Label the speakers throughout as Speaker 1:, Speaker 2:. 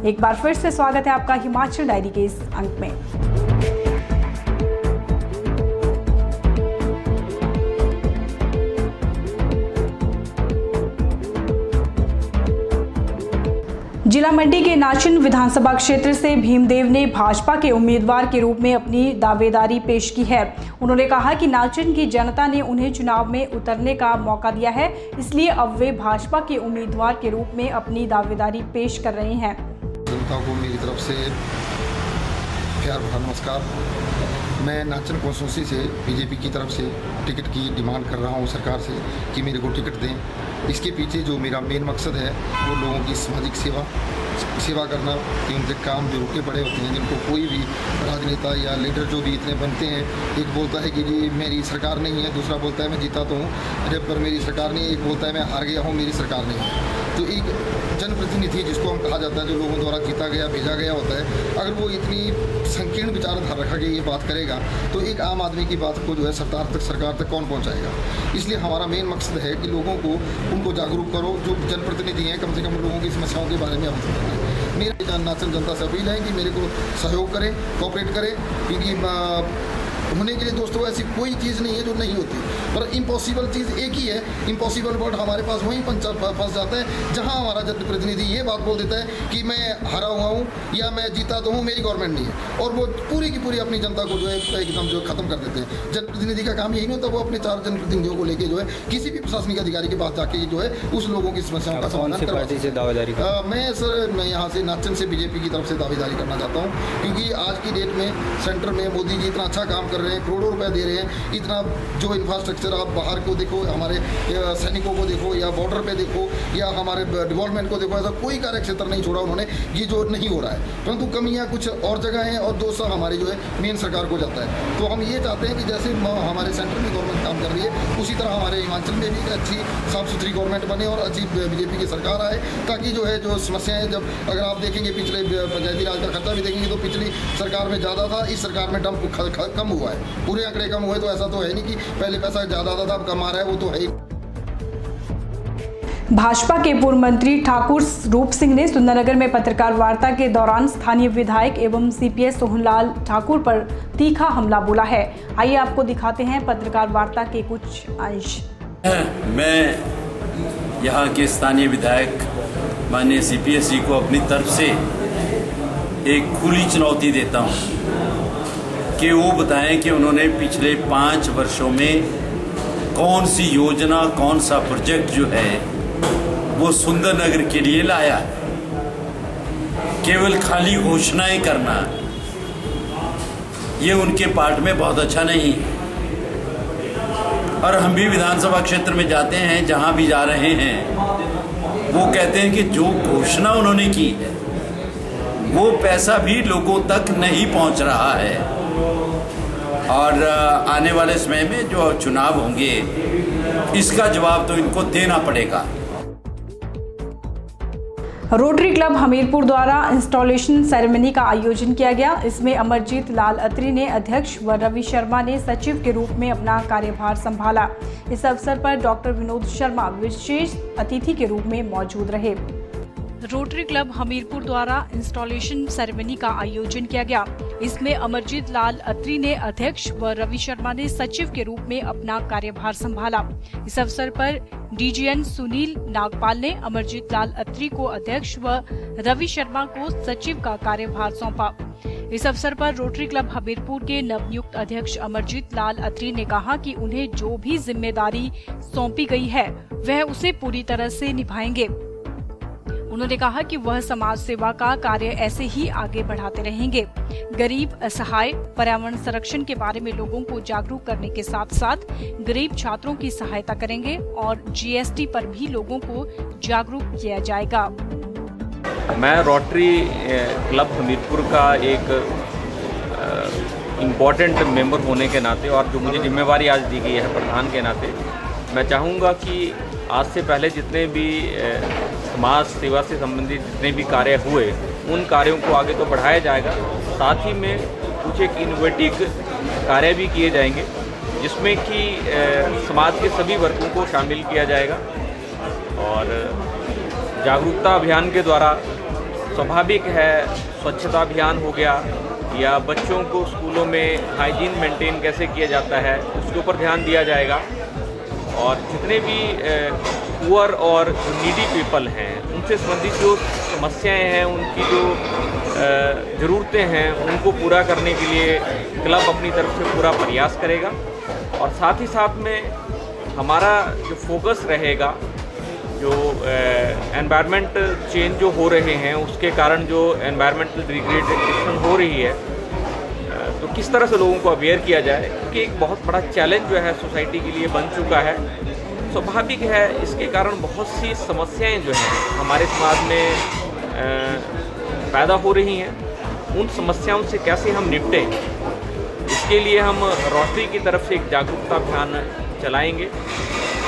Speaker 1: एक बार फिर से स्वागत है आपका हिमाचल डायरी के इस अंक में। जिला मंडी के नाचन विधानसभा क्षेत्र से भीमदेव ने भाजपा के उम्मीदवार के रूप में अपनी दावेदारी पेश की है। उन्होंने कहा कि नाचन की जनता ने उन्हें चुनाव में उतरने का मौका दिया है, इसलिए अब वे भाजपा के उम्मीदवार के रूप में अपनी दावेदारी पेश कर रहे हैं।
Speaker 2: जनता को मेरी तरफ से प्यार भरा नमस्कार। मैं नाचन कॉन्स्टिट्यूंसी से बीजेपी की तरफ से टिकट की डिमांड कर रहा हूं सरकार से कि मेरे को टिकट दें। इसके पीछे जो मेरा मेन मकसद है वो लोगों की सामाजिक सेवा करना, कि उनके काम जो रुके पड़े होते हैं, जिनको कोई भी राजनेता या लीडर जो भी इतने बनते हैं, एक बोलता है कि जी मेरी सरकार नहीं है, दूसरा बोलता है मैं जीता तो हूँ, अरे पर मेरी सरकार नहीं है, एक बोलता है मैं हार गया हूँ, मेरी सरकार नहीं है। तो एक जनप्रतिनिधि जिसको हम कहा जाता है, जो लोगों द्वारा जीता गया भेजा गया होता है, अगर वो इतनी संकीर्ण विचारधारा रखा के ये बात करेगा तो एक आम आदमी की बात को जो है सरकार तक कौन पहुंचाएगा। इसलिए हमारा मेन मकसद है कि लोगों को उनको जागरूक करो, जो जनप्रतिनिधि हैं कम से कम लोगों की समस्याओं के बारे में अवगत करें। मेरे नाचन जनता से अपील है कि मेरे को सहयोग करें, कोऑपरेट करें, क्योंकि होने के लिए दोस्तों ऐसी कोई चीज़ नहीं है जो नहीं होती, पर इम्पॉसिबल चीज़ एक ही है। इम्पॉसिबल वर्ड हमारे पास वहीं फंस जाता है जहां हमारा जनप्रतिनिधि ये बात बोल देता है कि मैं हारा हुआ हूँ या मैं जीता तो हूँ, मेरी गवर्नमेंट नहीं है, और वो पूरी की पूरी अपनी जनता को जो है एकदम जो खत्म कर देते हैं। जनप्रतिनिधि का काम यही नहीं होता, वो अपने 4 जनप्रतिनिधियों को लेकर जो है किसी भी प्रशासनिक अधिकारी के पास जाके जो है उस लोगों की समस्याओं का समाधान करवा। मैं यहाँ से नाचन से बीजेपी की तरफ से दावेदारी करना चाहता हूँ, क्योंकि आज की डेट में सेंटर में मोदी जी इतना अच्छा काम कर रहे हैं, करोड़ों रुपए दे रहे हैं, इतना जो इंफ्रास्ट्रक्चर आप बाहर को देखो, हमारे सैनिकों को देखो या बॉर्डर पे देखो या हमारे डेवलपमेंट को देखो, ऐसा कोई कार्य क्षेत्र नहीं छोड़ा उन्होंने ये जो नहीं हो रहा है। परंतु कमियां कुछ और जगह हैं और दोष हमारी जो है मेन सरकार को जाता है। तो हम ये चाहते हैं कि जैसे हमारे सेंटर में गवर्नमेंट काम कर रही है, उसी तरह हमारे हिमाचल में भी अच्छी साफ सुथरी गवर्नमेंट बने और अच्छी बीजेपी की सरकार आए, ताकि जो है जो समस्याएं, जब अगर आप देखेंगे पिछले पंचायती राज का खर्चा भी देखेंगे तो पिछली सरकार में ज़्यादा था, इस सरकार में कम हुआ है। पूरे आंकड़े कम हुए तो ऐसा तो है नहीं कि पहले पैसा ज़्यादा आता था अब कम आ रहा है, वो तो है ही।
Speaker 1: भाजपा के पूर्व मंत्री ठाकुर रूप सिंह ने सुंदरनगर में पत्रकार वार्ता के दौरान स्थानीय विधायक एवं सीपीएस सोहनलाल ठाकुर पर तीखा हमला बोला है। आइए आपको दिखाते हैं पत्रकार वार्ता के कुछ अंश।
Speaker 3: मैं यहाँ के स्थानीय विधायक माननीय सीपीएस जी को अपनी तरफ से एक खुली चुनौती देता हूँ कि वो बताएं कि उन्होंने पिछले 5 वर्षों में कौन सी योजना, कौन सा प्रोजेक्ट जो है वो सुंदरनगर के लिए लाया है। केवल खाली घोषणाएं करना ये उनके पार्ट में बहुत अच्छा नहीं है। और हम भी विधानसभा क्षेत्र में जाते हैं, जहां भी जा रहे हैं, वो कहते हैं कि जो घोषणा उन्होंने की है वो पैसा भी लोगों तक नहीं पहुंच रहा है। और आने वाले समय में जो चुनाव होंगे इसका जवाब तो इनको देना पड़ेगा।
Speaker 1: रोटरी क्लब हमीरपुर द्वारा इंस्टॉलेशन सेरेमनी का आयोजन किया गया। इसमें अमरजीत लाल अत्री ने अध्यक्ष व रवि शर्मा ने सचिव के रूप में अपना कार्यभार संभाला। इस अवसर पर डॉक्टर विनोद शर्मा विशेष अतिथि के रूप में मौजूद रहे। रोटरी क्लब हमीरपुर द्वारा इंस्टॉलेशन सेरेमनी का आयोजन किया गया। इसमें अमरजीत लाल अत्री ने अध्यक्ष व रवि शर्मा ने सचिव के रूप में अपना कार्यभार संभाला। इस अवसर पर डीजीएन सुनील नागपाल ने अमरजीत लाल अत्री को अध्यक्ष व रवि शर्मा को सचिव का कार्यभार सौंपा। इस अवसर पर रोटरी क्लब हमीरपुर के नवनियुक्त अध्यक्ष अमरजीत लाल अत्री ने कहा कि उन्हें जो भी जिम्मेदारी सौंपी गई है वह उसे पूरी तरह से निभाएंगे। उन्होंने कहा कि वह समाज सेवा का कार्य ऐसे ही आगे बढ़ाते रहेंगे। गरीब, असहाय, पर्यावरण संरक्षण के बारे में लोगों को जागरूक करने के साथ साथ गरीब छात्रों की सहायता करेंगे और जीएसटी पर भी लोगों को जागरूक किया जाएगा।
Speaker 4: मैं रोटरी क्लब हमीरपुर का एक इम्पॉर्टेंट मेंबर होने के नाते और जो मुझे जिम्मेवारी आज दी गई है प्रधान के नाते, मैं चाहूँगा कि आज से पहले जितने भी समाज सेवा से संबंधित जितने भी कार्य हुए उन कार्यों को आगे तो बढ़ाया जाएगा, साथ ही में कुछ एक इनोवेटिव कार्य भी किए जाएंगे जिसमें कि समाज के सभी वर्गों को शामिल किया जाएगा और जागरूकता अभियान के द्वारा स्वाभाविक है, स्वच्छता अभियान हो गया या बच्चों को स्कूलों में हाइजीन मेंटेन कैसे किया जाता है उसके ऊपर ध्यान दिया जाएगा। और जितने भी पुअर और नीडी पीपल हैं उनसे संबंधित जो समस्याएं हैं, उनकी जो ज़रूरतें हैं उनको पूरा करने के लिए क्लब अपनी तरफ से पूरा प्रयास करेगा। और साथ ही साथ में हमारा जो फोकस रहेगा, जो एनवायरनमेंट चेंज जो हो रहे हैं उसके कारण जो एनवायरमेंटल डिग्रेडेशन हो रही है, तो किस तरह से लोगों को अवेयर किया जाए, क्योंकि एक बहुत बड़ा चैलेंज जो है सोसाइटी के लिए बन चुका है। स्वाभाविक है इसके कारण बहुत सी समस्याएं जो हैं हमारे समाज में पैदा हो रही हैं। उन समस्याओं से कैसे हम निपटें, इसके लिए हम रोटरी की तरफ से एक जागरूकता अभियान चलाएंगे।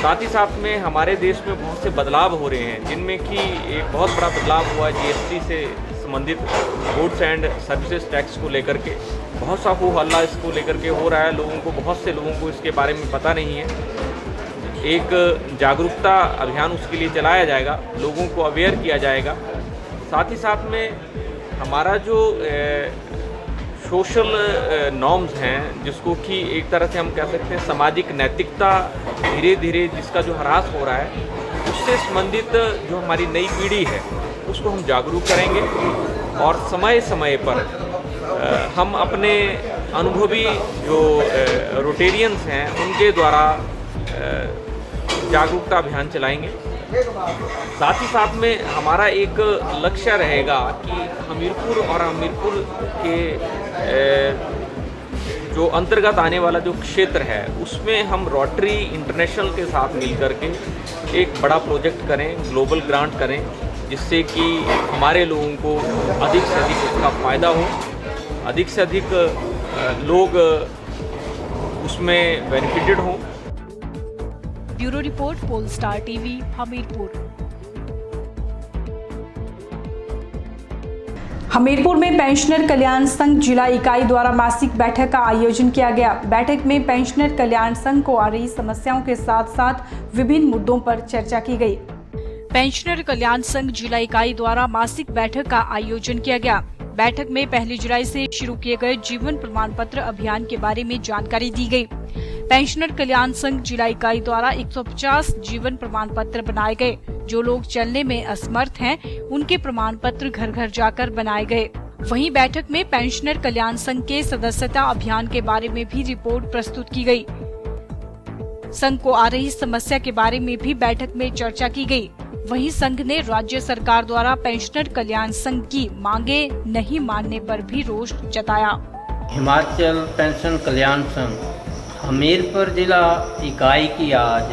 Speaker 4: साथ ही साथ में हमारे देश में बहुत से बदलाव हो रहे हैं, जिनमें कि एक बहुत बड़ा बदलाव हुआ है जीएसटी से संबंधित गुड्स एंड सर्विसेज टैक्स को लेकर के। बहुत सा हो हल्ला इसको लेकर के हो रहा है, लोगों को, बहुत से लोगों को इसके बारे में पता नहीं है। एक जागरूकता अभियान उसके लिए चलाया जाएगा, लोगों को अवेयर किया जाएगा। साथ ही साथ में हमारा जो सोशल नॉर्म्स हैं, जिसको कि एक तरह से हम कह सकते हैं सामाजिक नैतिकता धीरे धीरे जिसका जो ह्रास हो रहा है, उससे संबंधित जो हमारी नई पीढ़ी है उसको हम जागरूक करेंगे। और समय समय पर हम अपने अनुभवी जो रोटेरियंस हैं उनके द्वारा जागरूकता अभियान चलाएंगे। साथ ही साथ में हमारा एक लक्ष्य रहेगा कि हमीरपुर और हमीरपुर के जो अंतर्गत आने वाला जो क्षेत्र है उसमें हम रोटरी इंटरनेशनल के साथ मिलकर के एक बड़ा प्रोजेक्ट करें, ग्लोबल ग्रांट करें, जिससे कि हमारे लोगों को अधिक से अधिक उसका फ़ायदा हो, अधिक से अधिक लोग उसमें बेनिफिटेड हों।
Speaker 1: Bureau report, pole star TV, Hamirpur. Hamirpur में पेंशनर कल्याण संघ जिला इकाई द्वारा मासिक बैठक का आयोजन किया गया। बैठक में पेंशनर कल्याण संघ को आ रही समस्याओं के साथ साथ विभिन्न मुद्दों पर चर्चा की गई। पेंशनर कल्याण संघ जिला इकाई द्वारा मासिक बैठक का आयोजन किया गया। बैठक में 1 जुलाई से शुरू किए गए जीवन प्रमाण पत्र अभियान के बारे में जानकारी दी गई। पेंशनर कल्याण संघ जिला इकाई द्वारा 150 जीवन प्रमाण पत्र बनाए गए। जो लोग चलने में असमर्थ हैं, उनके प्रमाण पत्र घर घर जाकर बनाए गए। वहीं बैठक में पेंशनर कल्याण संघ के सदस्यता अभियान के बारे में भी रिपोर्ट प्रस्तुत की गई। संघ को आ रही समस्या के बारे में भी बैठक में चर्चा की गई। वहीं संघ ने राज्य सरकार द्वारा पेंशनर कल्याण संघ की मांगे नहीं मानने पर भी रोष जताया।
Speaker 5: हिमाचल पेंशन कल्याण संघ हमीरपुर जिला इकाई की आज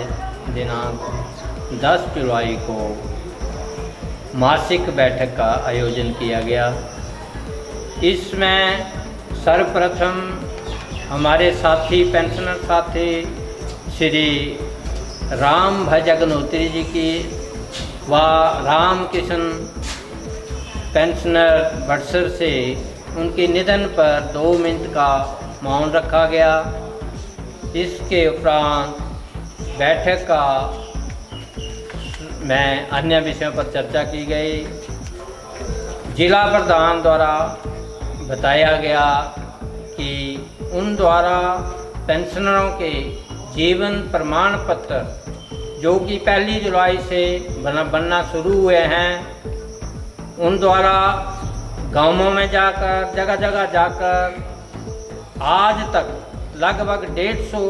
Speaker 5: दिनांक 10 जुलाई को मासिक बैठक का आयोजन किया गया। इसमें सर्वप्रथम हमारे साथी पेंशनर साथी श्री राम भजगनोत्री जी की व राम किशन पेंशनर बड़सर से उनके निधन पर 2 मिनट का मौन रखा गया। इसके उपरांत बैठक का में अन्य विषयों पर चर्चा की गई। जिला प्रधान द्वारा बताया गया कि उन द्वारा पेंशनरों के जीवन प्रमाण पत्र जो कि 1 जुलाई से बनना शुरू हुए हैं, उन द्वारा गांवों में जाकर जगह जगह जाकर आज तक लगभग 150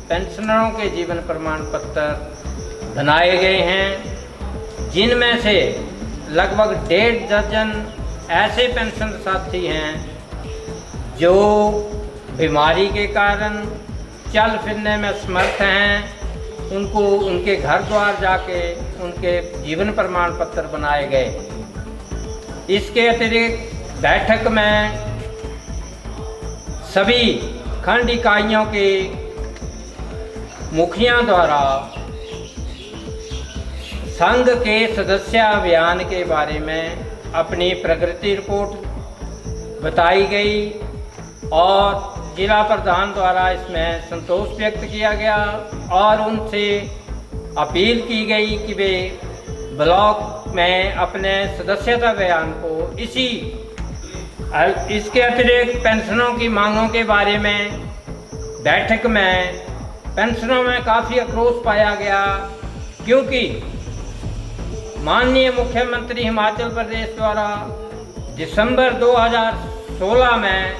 Speaker 5: पेंशनरों के जीवन प्रमाण पत्र बनाए गए हैं, जिनमें से लगभग 1.5 दर्जन ऐसे पेंशन साथी हैं जो बीमारी के कारण चल फिरने में असमर्थ हैं। उनको उनके घर द्वार जाके उनके जीवन प्रमाण पत्र बनाए गए। इसके अतिरिक्त बैठक में सभी खंड इकाइयों के मुखिया द्वारा संघ के सदस्य अभियान के बारे में अपनी प्रगति रिपोर्ट बताई गई और जिला प्रधान द्वारा इसमें संतोष व्यक्त किया गया और उनसे अपील की गई कि वे ब्लॉक में अपने सदस्यता बयान को इसके अतिरिक्त पेंशनों की मांगों के बारे में बैठक में पेंशनों में काफ़ी आक्रोश पाया गया, क्योंकि माननीय मुख्यमंत्री हिमाचल प्रदेश द्वारा दिसंबर 2016 में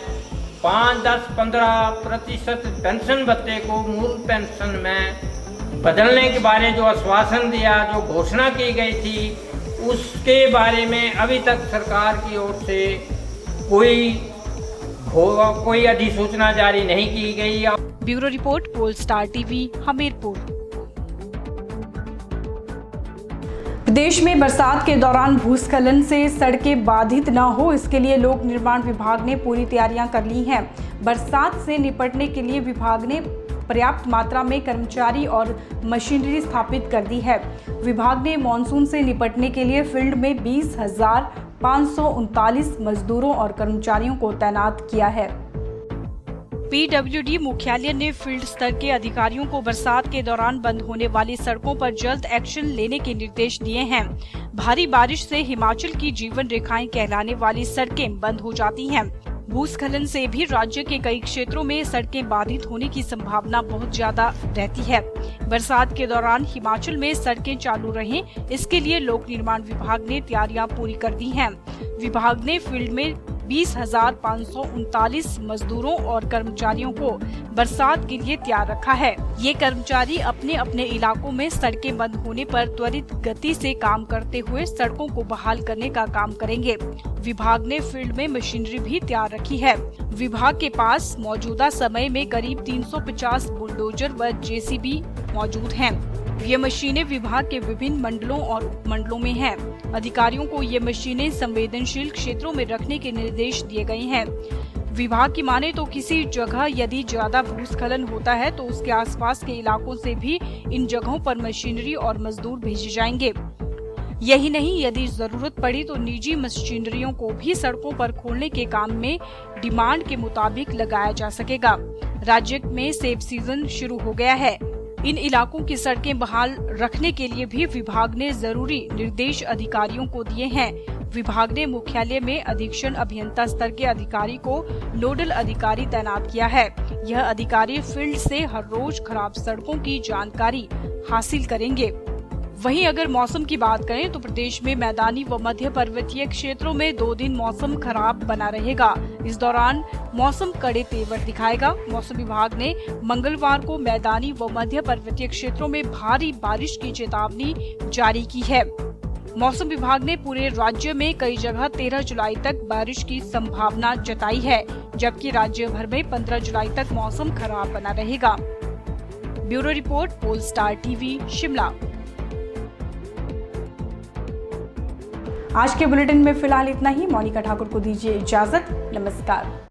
Speaker 5: 5-10-15% पेंशन भत्ते को मूल पेंशन में बदलने के बारे जो आश्वासन दिया, जो घोषणा की गई थी, उसके बारे में अभी तक सरकार की ओर से कोई अधिसूचना जारी नहीं की गई।
Speaker 1: Bureau report, pole star TV, Hamirpur. प्रदेश में बरसात के दौरान भूस्खलन से सड़कें बाधित न हो, इसके लिए लोक निर्माण विभाग ने पूरी तैयारियां कर ली हैं। बरसात से निपटने के लिए विभाग ने पर्याप्त मात्रा में कर्मचारी और मशीनरी स्थापित कर दी है। विभाग ने मॉनसून से निपटने के लिए फील्ड में 20,539 मजदूरों और कर्मचारियों को तैनात किया है। पीडब्ल्यूडी मुख्यालय ने फील्ड स्तर के अधिकारियों को बरसात के दौरान बंद होने वाली सड़कों पर जल्द एक्शन लेने के निर्देश दिए हैं। भारी बारिश से हिमाचल की जीवन रेखाएं कहलाने वाली सड़कें बंद हो जाती हैं। भूस्खलन से भी राज्य के कई क्षेत्रों में सड़कें बाधित होने की संभावना बहुत ज्यादा रहती है। बरसात के दौरान हिमाचल में सड़कें चालू रहें, इसके लिए लोक निर्माण विभाग ने तैयारियां पूरी कर दी हैं। विभाग ने फील्ड में 20,539 मजदूरों और कर्मचारियों को बरसात के लिए तैयार रखा है। ये कर्मचारी अपने अपने इलाकों में सड़कें बंद होने पर त्वरित गति से काम करते हुए सड़कों को बहाल करने का काम करेंगे। विभाग ने फील्ड में मशीनरी भी तैयार रखी है। विभाग के पास मौजूदा समय में करीब 350 बुलडोजर व जेसीबी मौजूद हैं। ये मशीनें विभाग के विभिन्न मंडलों और उपमंडलों में हैं। अधिकारियों को ये मशीनें संवेदनशील क्षेत्रों में रखने के निर्देश दिए गए हैं। विभाग की माने तो किसी जगह यदि ज्यादा भूस्खलन होता है तो उसके आसपास के इलाकों से भी इन जगहों पर मशीनरी और मजदूर भेजे जाएंगे। यही नहीं, यदि जरूरत पड़ी तो निजी मशीनरियों को भी सड़कों पर खोलने के काम में डिमांड के मुताबिक लगाया जा सकेगा। राज्य में सेब सीजन शुरू हो गया है। इन इलाकों की सड़कें बहाल रखने के लिए भी विभाग ने जरूरी निर्देश अधिकारियों को दिए हैं। विभाग ने मुख्यालय में अधीक्षण अभियंता स्तर के अधिकारी को नोडल अधिकारी तैनात किया है। यह अधिकारी फील्ड से हर रोज खराब सड़कों की जानकारी हासिल करेंगे। वहीं अगर मौसम की बात करें तो प्रदेश में मैदानी व मध्य पर्वतीय क्षेत्रों में 2 दिन मौसम खराब बना रहेगा। इस दौरान मौसम कड़े तेवर दिखाएगा। मौसम विभाग ने मंगलवार को मैदानी व मध्य पर्वतीय क्षेत्रों में भारी बारिश की चेतावनी जारी की है। मौसम विभाग ने पूरे राज्य में कई जगह 13 जुलाई तक बारिश की संभावना जताई है, जबकि राज्य भर में 15 जुलाई तक मौसम खराब बना रहेगा। Bureau report, pole star TV, Shimla. आज के बुलेटिन में फिलहाल इतना ही। मोनिका ठाकुर को दीजिए इजाजत। नमस्कार।